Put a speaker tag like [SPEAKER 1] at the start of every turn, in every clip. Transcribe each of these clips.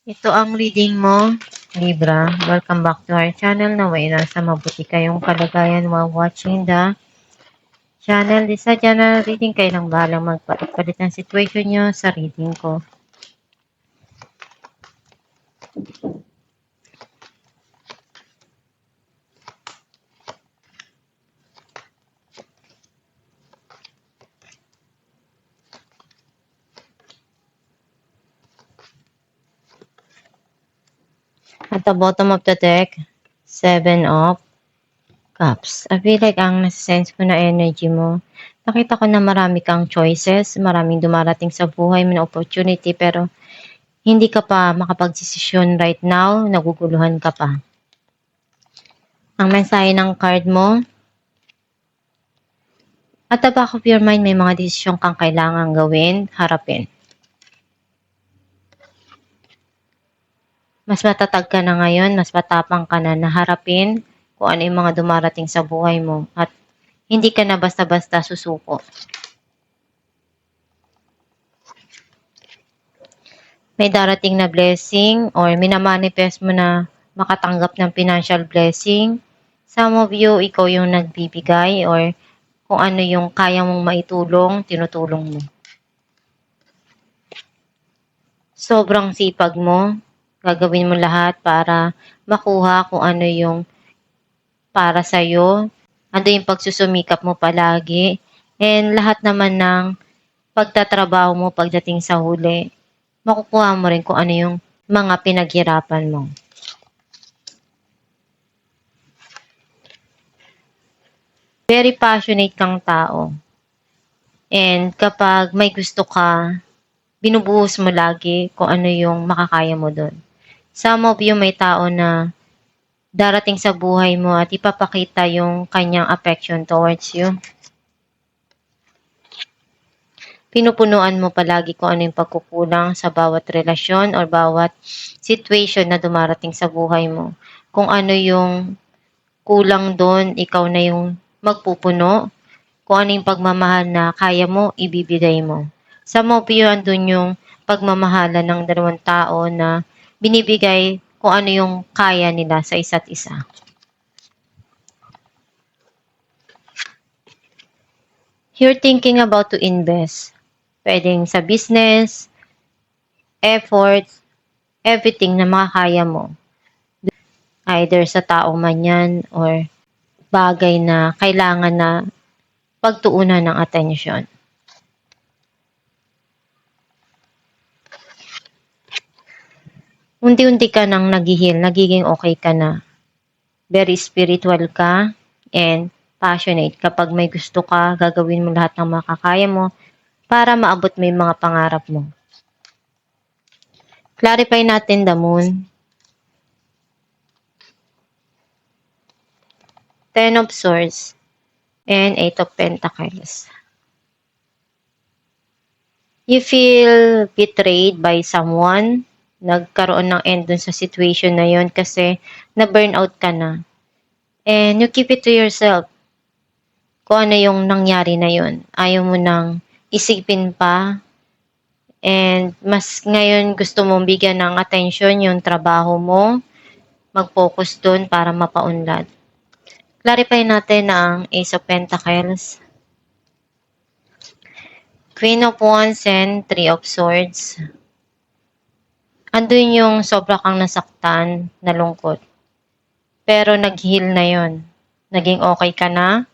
[SPEAKER 1] Ito ang reading mo, Libra. Welcome back to our channel. Naway nasa mabuti kayong kalagayan while watching the channel. This sa channel reading, kayo lang bahalang magpalit ng situation nyo sa reading ko. At the bottom of the deck, 7 of Cups. I feel like ang nasa-sense ko na energy mo, nakita ko na marami kang choices, maraming dumarating sa buhay mo na opportunity, pero hindi ka pa makapag-desisyon right now, naguguluhan ka pa. Ang mensahe ng card mo, at the back of your mind, may mga desisyon kang kailangang gawin, harapin. Mas matatag ka na ngayon, mas matapang ka na harapin kung ano yung mga dumarating sa buhay mo. At hindi ka na basta-basta susuko. May darating na blessing or minamanifest mo na makatanggap ng financial blessing. Some of you, ikaw yung nagbibigay or kung ano yung kaya mong maitulong, tinutulong mo. Sobrang sipag mo, gagawin mo lahat para makuha kung ano yung para sa'yo. Ano yung pagsusumikap mo palagi. And lahat naman ng pagtatrabaho mo pagdating sa huli, makukuha mo rin kung ano yung mga pinaghirapan mo. Very passionate kang tao. And kapag may gusto ka, binubuhos mo lagi kung ano yung makakaya mo doon. Some of you, may tao na darating sa buhay mo at ipapakita yung kanyang affection towards you. Pinupunuan mo palagi kung ano yung pagkukulang sa bawat relasyon or bawat situation na dumarating sa buhay mo. Kung ano yung kulang doon, ikaw na yung magpupuno. Kung ano yung pagmamahal na kaya mo, ibibigay mo. Some of you, andun yung pagmamahala ng dalawang tao na binibigay kung ano yung kaya nila sa isa't isa. You're thinking about to invest. Pwedeng sa business, efforts, everything na makakaya mo. Either sa tao man yan or bagay na kailangan na pagtuunan ng atensyon. Unti-unti ka nang naghihil, nagiging okay ka na. Very spiritual ka and passionate. Kapag may gusto ka, gagawin mo lahat ng makakaya mo para maabot mo yung mga pangarap mo. Clarify natin the moon. 10 of Swords and 8 of Pentacles. You feel betrayed by someone. Nagkaroon ng end dun sa situation na yon kasi na-burnout ka na. And you keep it to yourself. Kung ano yung nangyari na yon. Ayaw mo nang isipin pa. And mas ngayon gusto mong bigyan ng attention yung trabaho mo. Mag-focus dun para mapaunlad. Clarify natin ang Ace of Pentacles. Queen of Wands and Three of Swords. Andun yung sobra kang nasaktan, nalungkot. Pero nag-heal na yon. Naging okay ka na.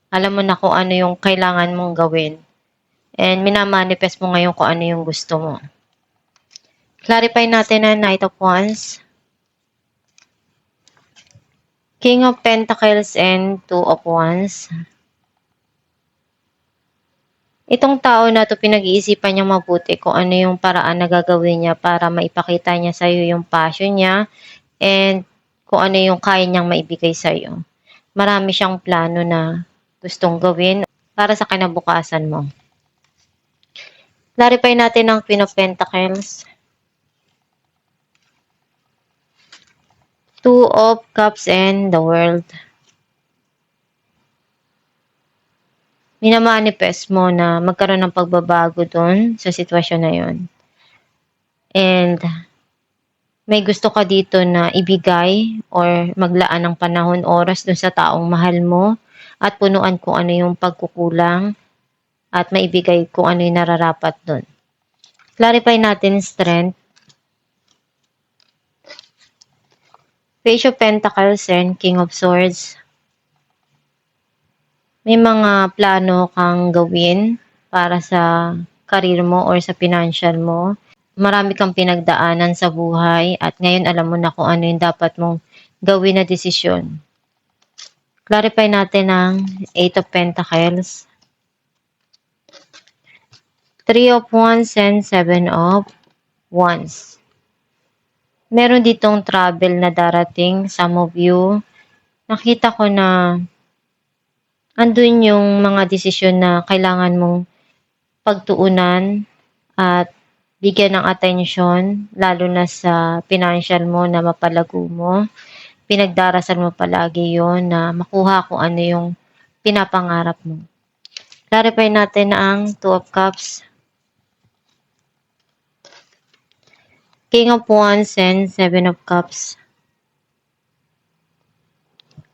[SPEAKER 1] Alam mo na kung ano yung kailangan mong gawin. And minamanifest mo ngayon kung ano yung gusto mo. Clarify natin ang Knight of Wands. King of Pentacles and Two of Wands. Itong tao na to, pinag-iisipan niya mabuti kung ano yung paraan na gagawin niya para maipakita niya sa'yo yung passion niya and kung ano yung kaya niyang maibigay sa'yo. Marami siyang plano na gustong gawin para sa kinabukasan mo. Clarify natin ang Queen of Pentacles. Two of Cups and the World. Minamanifest mo na magkaroon ng pagbabago doon sa sitwasyon na yon. And May gusto ka dito na ibigay or maglaan ng panahon, oras dun sa taong mahal mo at punuan kung ano yung pagkukulang at maibigay kung ano yung nararapat dun. Clarify natin strength. Page of Pentacles and King of Swords. May mga plano kang gawin para sa career mo or sa financial mo. Marami kang pinagdaanan sa buhay at ngayon alam mo na kung ano yung dapat mong gawin na desisyon. Clarify natin ang 8 of Pentacles, 3 of Wands and 7 of Wands. Meron ditong travel na darating, some of you. Nakita ko na andun yung mga desisyon na kailangan mong pagtuunan at bigyan ng atensyon, lalo na sa financial mo na mapalago mo. Pinagdarasal mo palagi yon na makuha kung ano yung pinapangarap mo. Clarify natin ang 2 of Cups, King of Wands and 7 of Cups.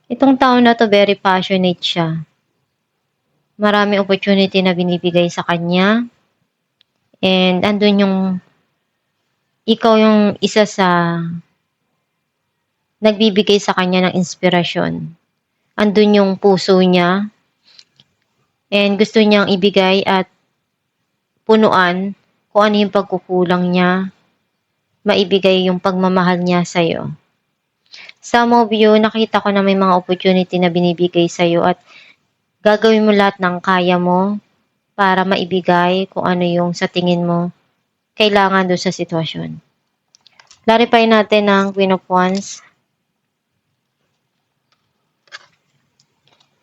[SPEAKER 1] Itong tao na to very passionate siya. Marami opportunity na binibigay sa kanya. And andun yung ikaw yung isa sa nagbibigay sa kanya ng inspirasyon. Andun yung puso niya. And gusto niyang ibigay at punuan kung ano yung pagkukulang niya. Maibigay yung pagmamahal niya sa'yo. Some of you, nakita ko na may mga opportunity na binibigay sa'yo at gagawin mo lahat ng kaya mo para maibigay kung ano yung sa tingin mo kailangan doon sa sitwasyon. Clarify natin ang Queen of Wands,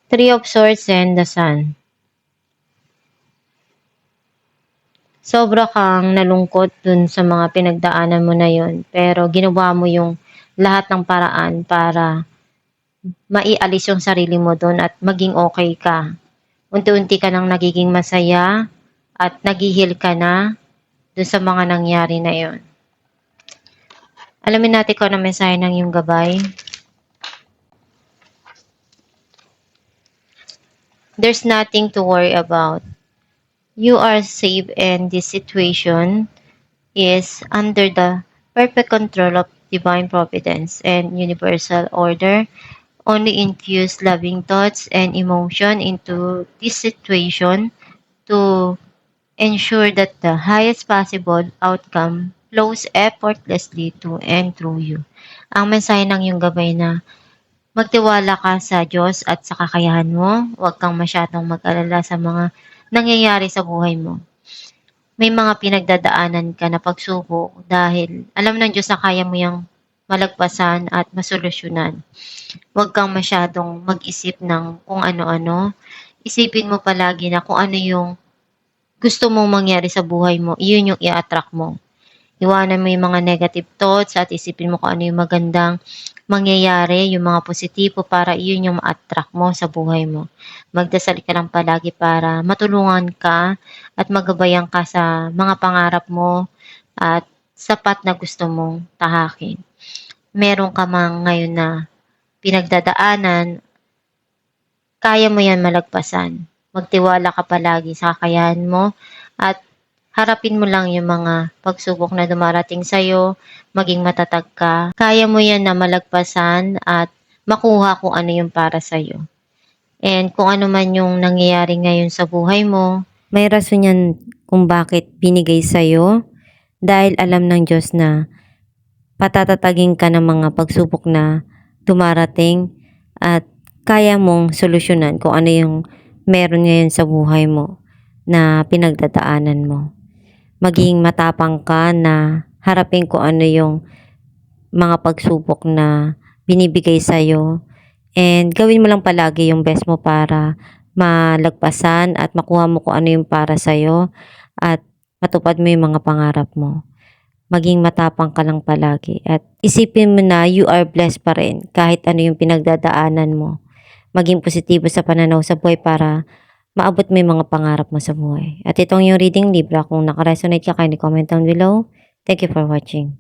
[SPEAKER 1] 3 of Swords and the Sun. Sobra kang nalungkot dun sa mga pinagdaanan mo na yon, pero ginawa mo yung lahat ng paraan para maialis yung sarili mo dun at maging okay ka. Unti-unti ka nang nagiging masaya at naghihil ka na dun sa mga nangyari na yon. Alamin natin kung ano mensahe ng iyong gabay. There's nothing to worry about. You are safe and this situation is under the perfect control of divine providence and universal order. Only infuse loving thoughts and emotion into this situation to ensure that the highest possible outcome flows effortlessly to and through you. Ang mensahe ng iyong gabay na magtiwala ka sa Diyos at sa kakayahan mo. Huwag kang masyadong mag-alala sa mga nangyayari sa buhay mo. May mga pinagdadaanan ka na pagsubok dahil alam ng Diyos na kaya mo yung malagpasan at masolusyonan. Huwag kang masyadong mag-isip ng kung ano-ano. Isipin mo palagi na kung ano yung gusto mong mangyari sa buhay mo, iyon yung i-attract mo. Iwanan mo yung mga negative thoughts at isipin mo kung ano yung magandang mangyayari, yung mga positibo para iyon yung ma-attract mo sa buhay mo. Magdasal ka lang palagi para matulungan ka at magabayan ka sa mga pangarap mo at sapat na gusto mong tahakin. Meron ka mang ngayon na pinagdadaanan, kaya mo yan malagpasan. Magtiwala ka palagi sa kakayahan mo at harapin mo lang yung mga pagsubok na dumarating sa'yo, maging matatag ka. Kaya mo yan na malagpasan at makuha kung ano yung para sa'yo. And kung ano man yung nangyayari ngayon sa buhay mo, may rason yan kung bakit binigay sa'yo dahil alam ng Diyos na patatatagin ka ng mga pagsubok na dumarating at kaya mong solusyonan kung ano yung meron ngayon sa buhay mo na pinagdadaanan mo. Maging matapang ka na harapin kung ano yung mga pagsubok na binibigay sa'yo. And gawin mo lang palagi yung best mo para malagpasan at makuha mo kung ano yung para sa'yo at matupad mo yung mga pangarap mo. Maging matapang ka lang palagi at isipin mo na you are blessed pa rin kahit ano yung pinagdadaanan mo. Maging positibo sa pananaw sa buhay para maabot mo yung mga pangarap mo sa buhay. At itong yung reading Libra, kung nakaresonate ka, kindly comment down below. Thank you for watching.